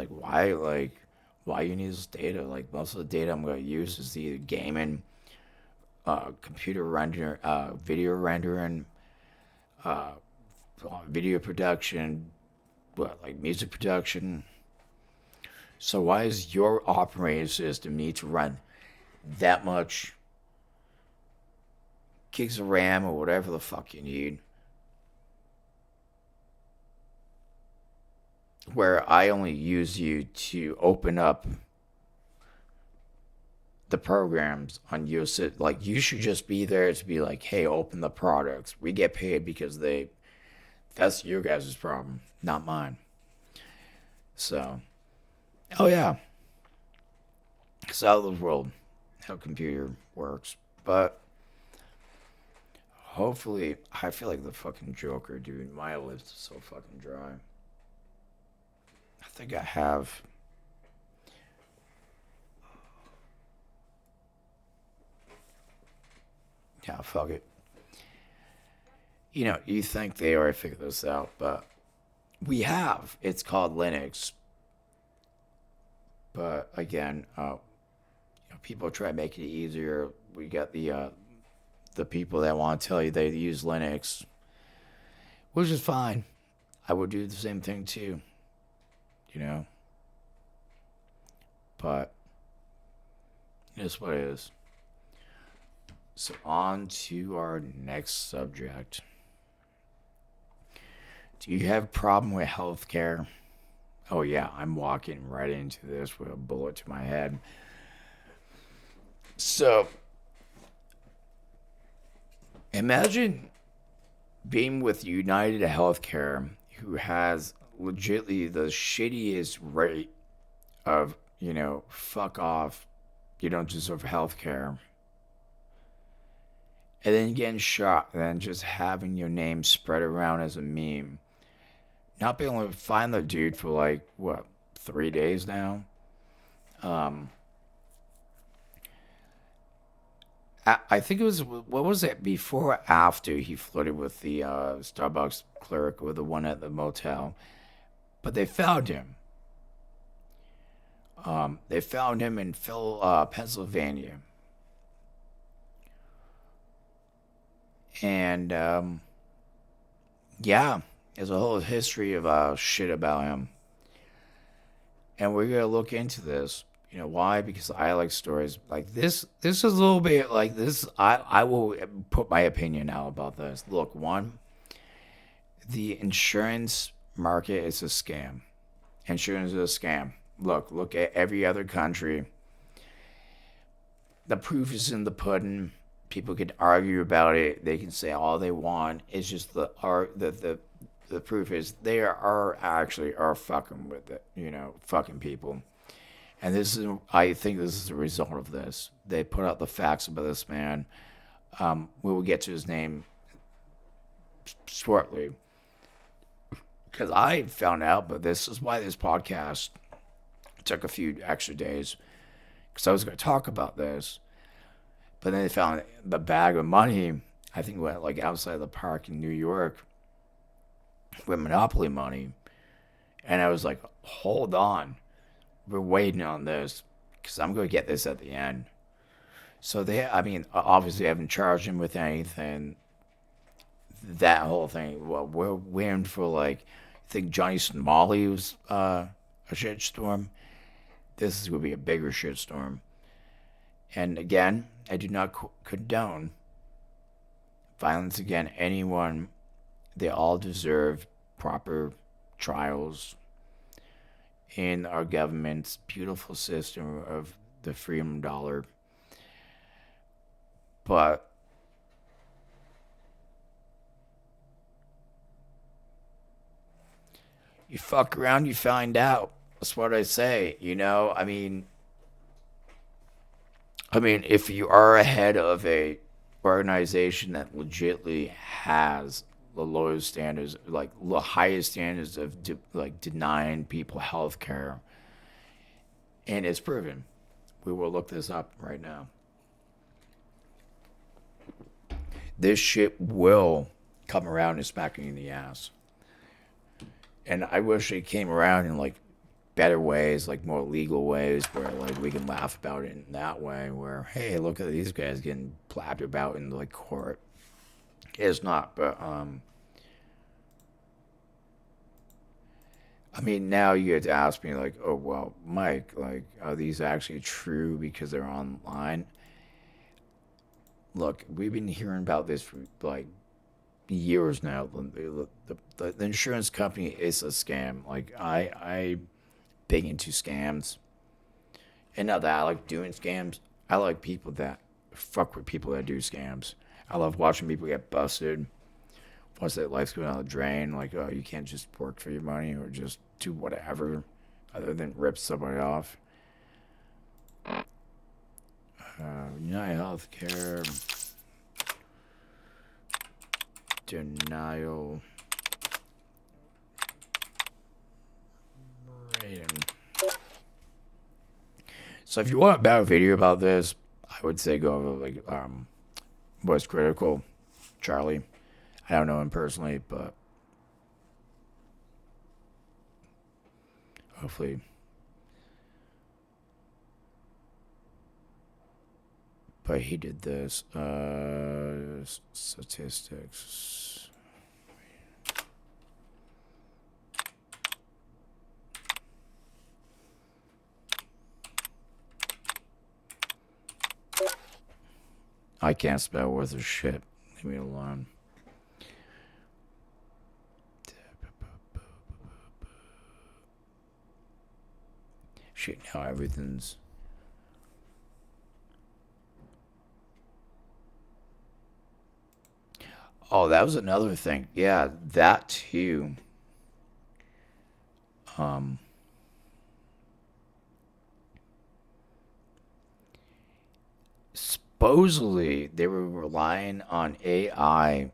Speaker 1: why you need this data? Like most of the data I'm gonna use is either gaming, computer render, video rendering, uh, video production, like music production. So why does your operating system need to run that much gigs of RAM or whatever the fuck you need? Where I only use you to open up the programs on your sit. Like you should just be there to be like, hey, open the products. We get paid because that's your guys' problem, not mine. So, oh yeah, it's out of the world how computer works. But hopefully, I feel like the fucking Joker, dude. My lips is so fucking dry. I think I have. Yeah, fuck it. You think they already figured this out, but we have. It's called Linux. But again, people try to make it easier. We got the people that want to tell you they use Linux, which is fine. I would do the same thing too, you know. But That's what it is. So on to our next subject. Do you have a problem with healthcare? Oh yeah, I'm walking right into this with a bullet to my head. So imagine being with United Healthcare, who has legitly the shittiest rate of, fuck off, you don't deserve healthcare. And then getting shot, and then just having your name spread around as a meme. Not being able to find the dude for like, what, 3 days now? Um, I think it was, what was it, before or after he flirted with the Starbucks clerk or the one at the motel? But they found him. They found him in Pennsylvania. And yeah, there's a whole history of shit about him. And we're gonna look into this. You know why? Because I like stories like this. This is a little bit like this. I will put my opinion out about this. Look, one, the insurance market is a scam. Insurance is a scam. Look at every other country. The proof is in the pudding. People can argue about it. They can say all they want. It's just the art. The proof is they are actually are fucking with it. Fucking people. And this is, I think, this is a result of this. They put out the facts about this man. We will get to his name shortly, because I found out. But this is why this podcast took a few extra days, because I was going to talk about this. But then they found the bag of money. I think went like outside the park in New York with Monopoly money, and I was like, hold on, we're waiting on this because I'm going to get this at the end. So I mean, obviously, I haven't charged him with anything. That whole thing. Well, we're waiting for like, I think Johnny Smalley was a shitstorm. This is going to be a bigger shitstorm. And again, I do not condone violence against anyone. They all deserve proper trials in our government's beautiful system of the freedom dollar. But you fuck around, you find out. That's what I say. I mean, if you are ahead of a organization that legitimately has the lowest standards, like the highest standards of like denying people health care, and it's proven. We will look this up right now. This shit will come around and smack you in the ass. And I wish it came around in like better ways, like more legal ways, where like we can laugh about it in that way. Where hey, look at these guys getting plapped about in like court. It's not, but I mean, now you have to ask me like, oh well, Mike, like, are these actually true because they're online? Look, we've been hearing about this for like years now. The insurance company is a scam. Like I big into scams. And not that I like doing scams. I like people that fuck with people that do scams. I love watching people get busted. Once their life's going down the drain, like, oh, you can't just work for your money or just do whatever other than rip somebody off. United Healthcare denial rating. So if you want a better video about this, I would say go over like What's Critical, Charlie. I don't know him personally, but hopefully. But he did this. Statistics. I can't spell worth of shit. Leave me alone. Shit, now everything's... Oh, that was another thing. Yeah, that too. Supposedly, they were relying on AI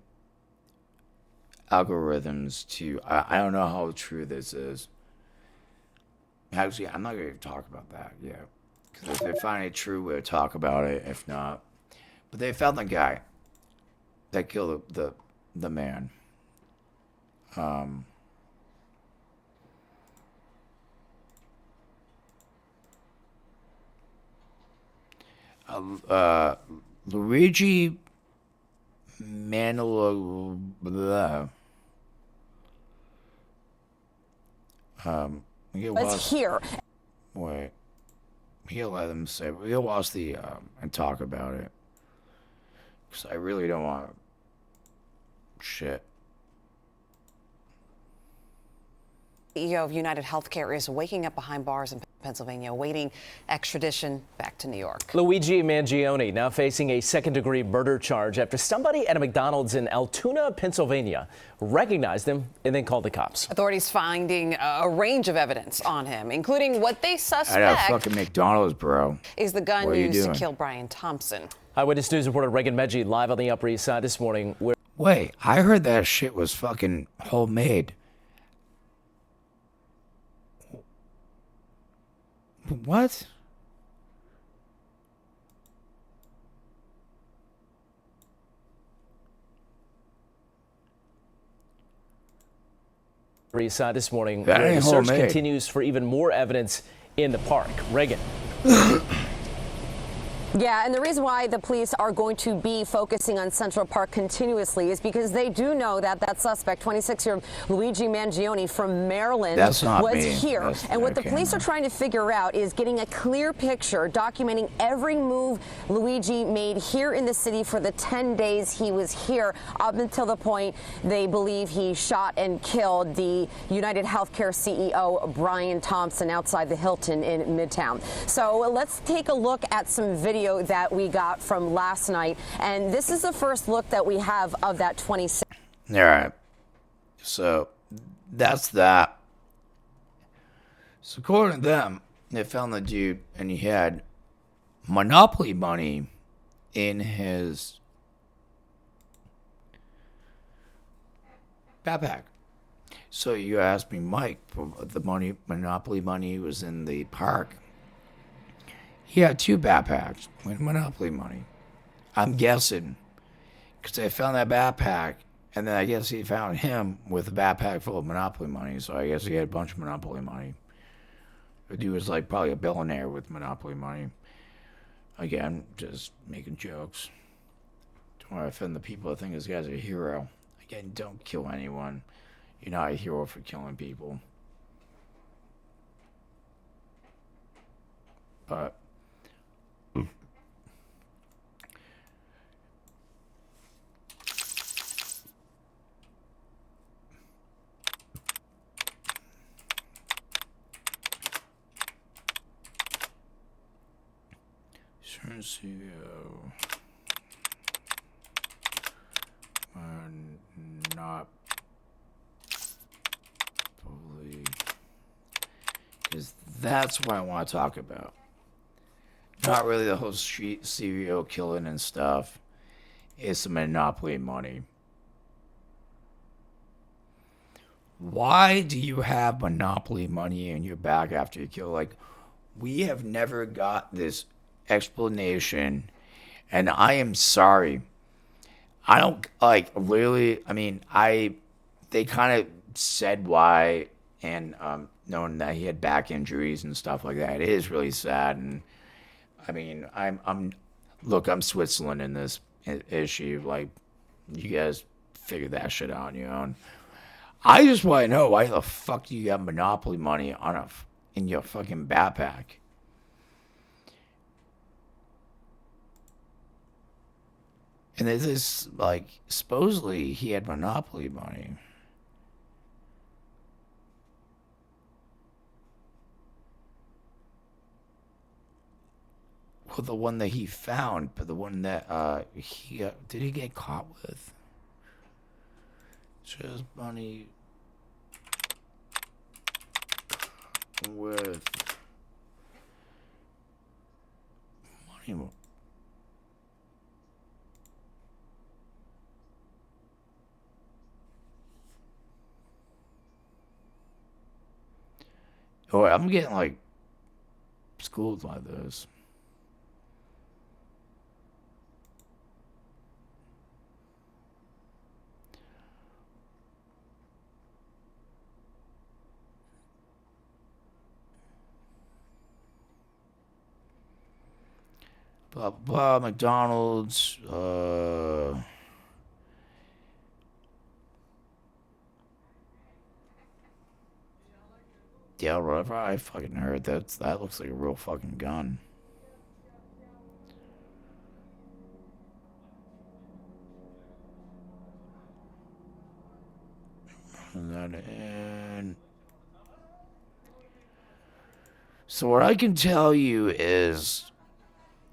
Speaker 1: algorithms to... I don't know how true this is. Actually, I'm not going to talk about that yet. Because if they find it true, we'll talk about it. If not... But they found the guy that killed the man. Luigi Manolo. Blah.
Speaker 2: It's here.
Speaker 1: Wait. He'll let them say. He'll watch the and talk about it. Because I really don't want shit.
Speaker 2: CEO of United Healthcare is waking up behind bars in Pennsylvania, awaiting extradition back to New York.
Speaker 3: Luigi Mangione now facing a second-degree murder charge after somebody at a McDonald's in Altoona, Pennsylvania, recognized him and then called the cops.
Speaker 2: Authorities finding a range of evidence on him, including what they suspect
Speaker 1: I got fucking McDonald's, bro.
Speaker 2: is the gun used to kill Brian Thompson.
Speaker 3: Eyewitness News reporter Reagan Medji live on the Upper East Side this morning.
Speaker 1: Wait, I heard that shit was fucking homemade. What?
Speaker 3: East Side this morning,
Speaker 1: That
Speaker 3: where the
Speaker 1: ain't
Speaker 3: search
Speaker 1: homemade.
Speaker 3: continues for even more evidence in the park. Reagan.
Speaker 4: Yeah, and the reason why the police are going to be focusing on Central Park continuously is because they do know that that suspect, 26-year-old Luigi Mangione from Maryland, was here. And what the police are trying to figure out is getting a clear picture documenting every move Luigi made here in the city for the 10 days he was here, up until the point they believe he shot and killed the United Healthcare CEO, Brian Thompson, outside the Hilton in Midtown. So let's take a look at some video that we got from last night, and this is the first look that we have of that 26.
Speaker 1: All right, so that's that. So according to them, they found the dude, and he had Monopoly money in his backpack. So you asked me, Mike, the Monopoly money was in the park. He had two backpacks with Monopoly money. I'm guessing. Because they found that backpack, and then I guess he found him with a backpack full of Monopoly money, so I guess he had a bunch of Monopoly money. The dude was like probably a billionaire with Monopoly money. Again, just making jokes. Don't want to offend the people that think this guy's a hero. Again, don't kill anyone. You're not a hero for killing people. But... CEO not fully, because that's what I want to talk about. Not really the whole street serial killing and stuff. It's the Monopoly money. Why do you have Monopoly money in your bag after you kill? Like, we have never got this explanation, and I am sorry. I don't, like, literally, I mean, they kind of said why, and knowing that he had back injuries and stuff like that, it is really sad. And I mean, look, I'm Switzerland in this issue. Like, you guys figure that shit out on your own. I just want to know, why the fuck do you have Monopoly money in your fucking backpack? And there's this, like, supposedly he had monopoly money. Well, the one that he found, but the one that did he get caught with? Just money with money. Oh, I'm getting like schooled by this. Blah blah blah. McDonald's. Yeah, whatever. I fucking heard that looks like a real fucking gun. And so what I can tell you is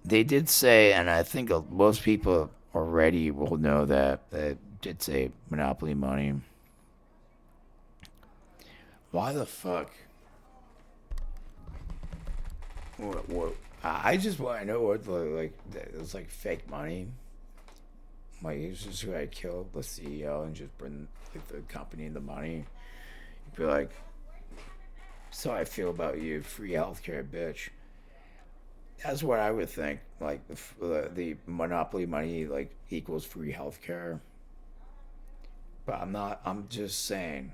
Speaker 1: they did say, and I think most people already will know that they did say monopoly money. Why the fuck? What? I just want to know what it's like fake money. Like he's just gonna kill the CEO and just bring like, the company the money. You'd be like, "So I feel about you, free healthcare, bitch." That's what I would think. Like the monopoly money like equals free healthcare. But I'm not. I'm just saying.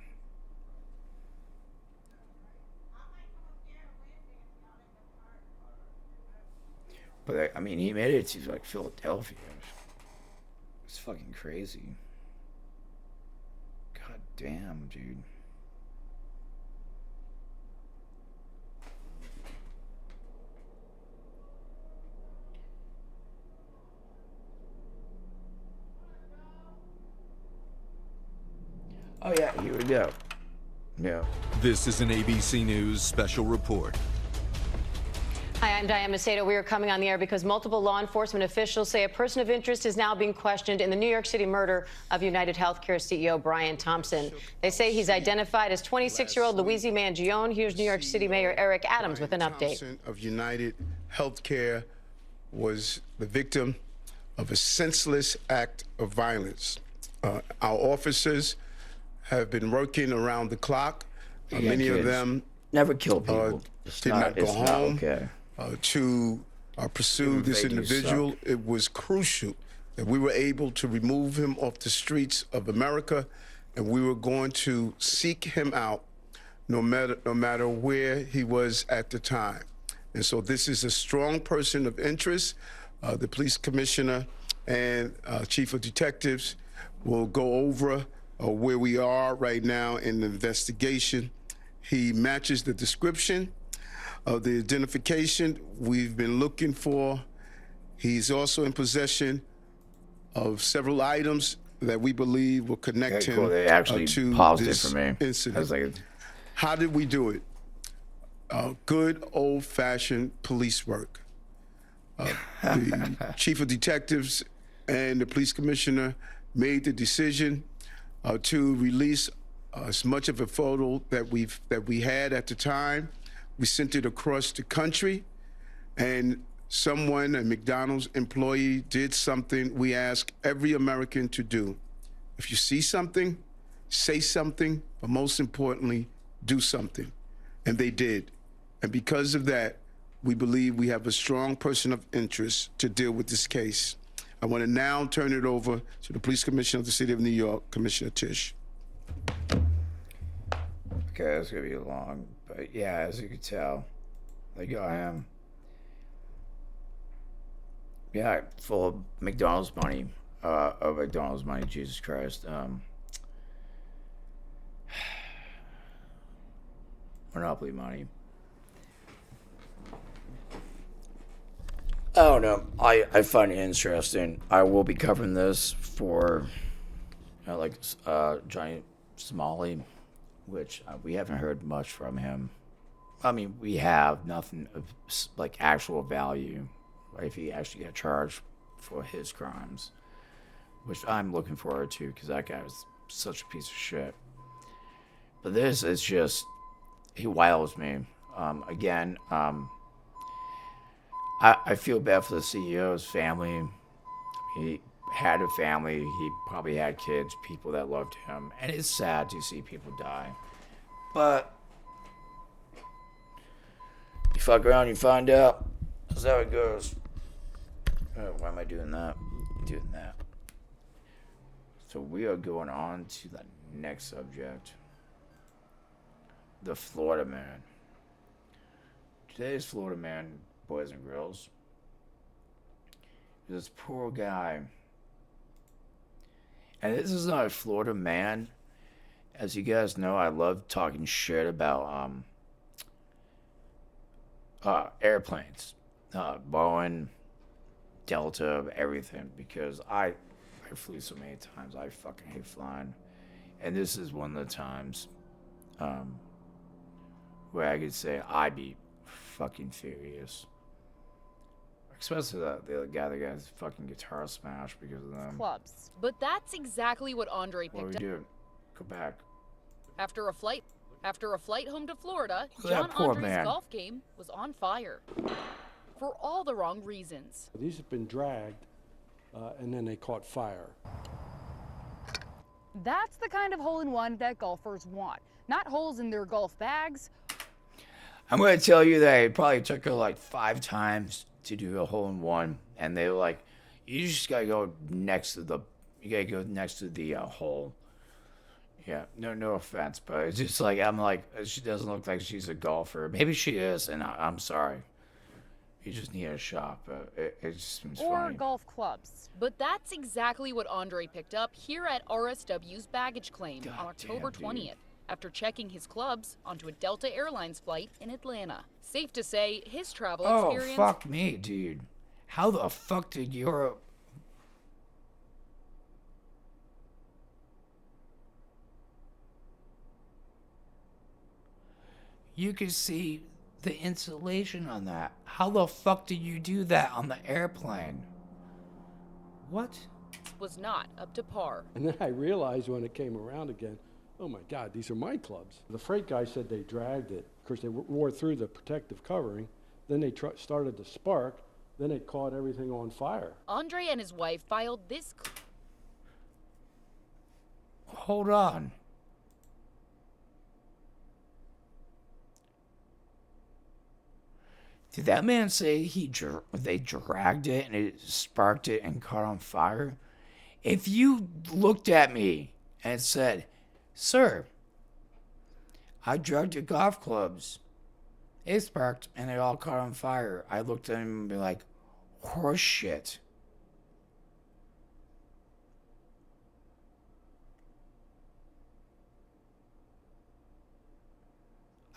Speaker 1: But I mean, he made it to like Philadelphia. It's fucking crazy. God damn, dude. Oh yeah, here we go. Yeah.
Speaker 5: This is an ABC News special report.
Speaker 6: Hi, I'm Diane Macedo. We are coming on the air because multiple law enforcement officials say a person of interest is now being questioned in the New York City murder of United Healthcare CEO Brian Thompson. They say he's identified as 26-year-old Luigi Mangione. Here's New York City Mayor Eric Adams with an update.
Speaker 7: Thompson of United Healthcare was the victim of a senseless act of violence. Our officers have been working around the clock. Many of them
Speaker 1: never kill people.
Speaker 7: Did not go home.
Speaker 1: Okay.
Speaker 7: To pursue this individual. It was crucial that we were able to remove him off the streets of America, and we were going to seek him out no matter where he was at the time. And so this is a strong person of interest. The police commissioner and chief of detectives will go over where we are right now in the investigation. He matches the description of the identification we've been looking for. He's also in possession of several items that we believe will connect him
Speaker 1: They actually
Speaker 7: to
Speaker 1: paused
Speaker 7: this
Speaker 1: it for me.
Speaker 7: incident. How did we do it? Good old-fashioned police work. The chief of detectives and the police commissioner made the decision to release as much of a photo that we had at the time. We sent it across the country, and someone, a McDonald's employee, did something we ask every American to do. If you see something, say something, but most importantly, do something. And they did. And because of that, we believe we have a strong person of interest to deal with this case. I want to now turn it over to the police commissioner of the city of New York, Commissioner Tisch.
Speaker 1: Okay, that's gonna be long, but yeah, as you can tell, like I am. Yeah, full of McDonald's money. McDonald's money, Jesus Christ. Monopoly money. I don't know. I find it interesting. I will be covering this for Johnny Somali, which we haven't heard much from him. I mean, we have nothing of like actual value, right, if he actually got charged for his crimes, which I'm looking forward to because that guy was such a piece of shit. But this is just, he wiles me. Again, I feel bad for the CEO's family. He had a family. He probably had kids, people that loved him. And it's sad to see people die. But you fuck around, you find out. That's how it goes. Oh, why am I doing that? Doing that. So we are going on to the next subject. The Florida man. Today's Florida man, boys and girls, this poor guy. And this is not a Florida man. As you guys know, I love talking shit about airplanes, Boeing, Delta, everything, because I flew so many times. I fucking hate flying, and this is one of the times where I could say I'd be fucking furious. Especially the other guy that got his fucking guitar smashed because of them.
Speaker 8: Clubs. But that's exactly what Andre picked up.
Speaker 1: What do we do? Go back.
Speaker 8: After a flight home to Florida,
Speaker 1: Look at
Speaker 8: John
Speaker 1: that poor
Speaker 8: Andre's
Speaker 1: man.
Speaker 8: golf game was on fire. For all the wrong reasons.
Speaker 9: These have been dragged, and then they caught fire.
Speaker 10: That's the kind of hole-in-one that golfers want. Not holes in their golf bags.
Speaker 1: I'm going to tell you that it probably took her like 5 times to do a hole-in-one. And they were like, you just got to go next to the hole. Yeah, no offense, but it's just like, I'm like, she doesn't look like she's a golfer. Maybe she is, and I'm sorry. You just need a shot, but it just seems funny.
Speaker 10: Or golf clubs.
Speaker 8: But that's exactly what Andre picked up here at RSW's baggage claim on October 20th. After checking his clubs onto a Delta Airlines flight in Atlanta. Safe to say, his travel experience...
Speaker 1: Oh, fuck me, dude. How the fuck did Europe... You can see the insulation on that. How the fuck did you do that on the airplane? What?
Speaker 8: Was not up to par.
Speaker 9: And then I realized when it came around again, oh my God, these are my clubs. The freight guy said they dragged it. Of course, they wore through the protective covering. Then they started to spark. Then it caught everything on fire.
Speaker 8: Andre and his wife filed this...
Speaker 1: Hold on. Did that man say they dragged it and it sparked it and caught on fire? If you looked at me and said, "Sir, I dragged your golf clubs. It sparked and they all caught on fire," I looked at him and be like, horse shit.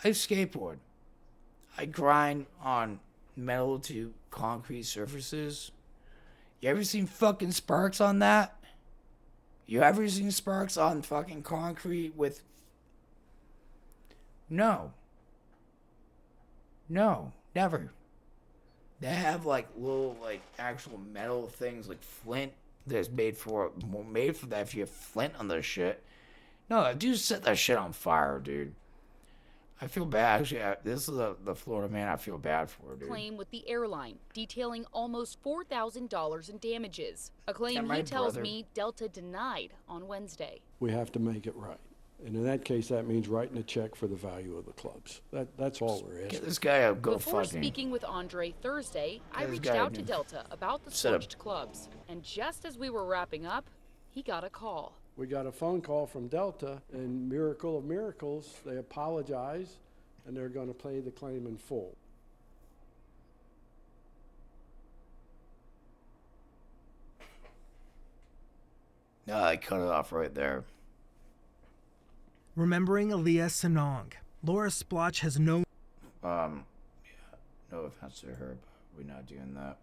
Speaker 1: I skateboard. I grind on metal to concrete surfaces. You ever seen fucking sparks on that? You ever seen sparks on fucking concrete with... No, never. They have like little like actual metal things like flint that's made for that if you have flint on their shit. No, dude, set that shit on fire, dude. I feel bad. Actually, this is the Florida man I feel bad for, dude.
Speaker 8: Claim with the airline, detailing almost $4,000 in damages. A claim he tells me Delta denied on Wednesday.
Speaker 9: We have to make it right. And in that case, that means writing a check for the value of the clubs. That's all we're asking.
Speaker 1: Get this guy a go
Speaker 8: Before
Speaker 1: fucking.
Speaker 8: speaking with Andre Thursday, I reached out to Delta about the scorched clubs. And just as we were wrapping up, he got a call.
Speaker 9: We got a phone call from Delta, and miracle of miracles, they apologize, and they're going to pay the claim in full.
Speaker 1: No, I cut it off right there.
Speaker 11: Remembering Aaliyah Sanong, Laura Splotch has no...
Speaker 1: Yeah, no offense to her, but we're not doing that.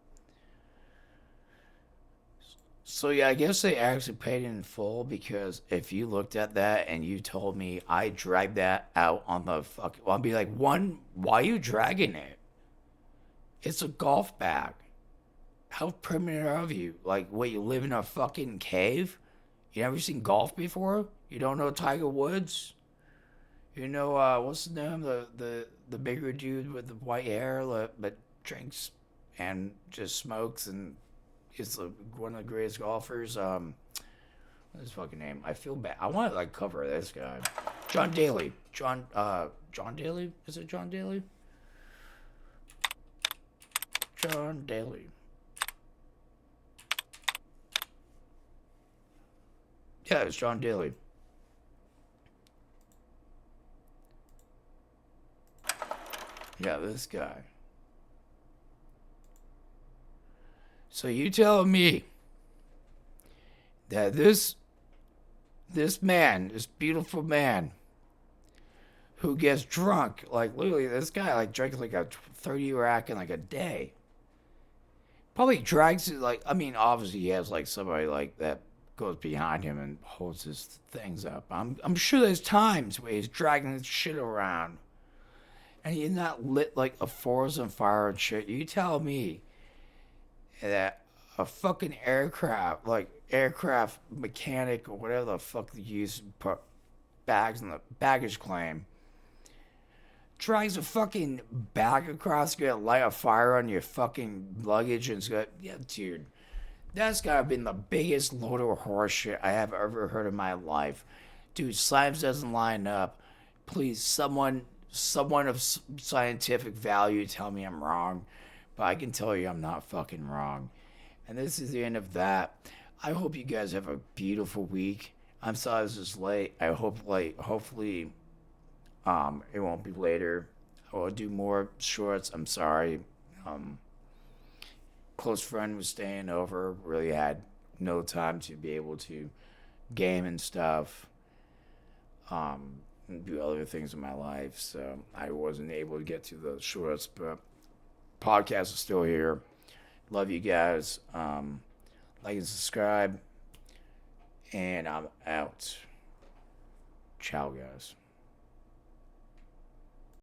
Speaker 1: So yeah, I guess they actually paid in full, because if you looked at that and you told me I dragged that out on the fucking, well, I'd be like, one, why are you dragging it? It's a golf bag. How primitive of you? Like, what, you live in a fucking cave? You never seen golf before? You don't know Tiger Woods? You know, what's his name? The bigger dude with the white hair, but drinks and just smokes and is one of the greatest golfers. What's his fucking name? I feel bad. I want to like cover this guy. John Daly. John Daly? Is it John Daly? John Daly. Yeah, it's John Daly. Yeah, this guy. So you tell me that this man, this beautiful man, who gets drunk, like literally this guy like drinks like a 30 rack in like a day. Probably drags it, like, I mean, obviously he has like somebody like that goes behind him and holds his things up. I'm sure there's times where he's dragging his shit around and he's not lit like a forest on fire and shit. You tell me that a fucking aircraft mechanic or whatever the fuck they use to put bags in the baggage claim drags a fucking bag across, gonna light a fire on your fucking luggage, and it's got, yeah, dude, that's gotta been the biggest load of horse shit I have ever heard in my life. Dude, science doesn't line up. Please, someone of scientific value tell me I'm wrong. But I can tell you I'm not fucking wrong. And this is the end of that. I hope you guys have a beautiful week. I'm sorry this is late. I hope, hopefully, it won't be later. I will do more shorts. I'm sorry. Close friend was staying over. Really had no time to be able to game and stuff. And do other things in my life. So I wasn't able to get to those shorts, but podcast is still here. Love you guys. Like and subscribe. And I'm out. Ciao, guys.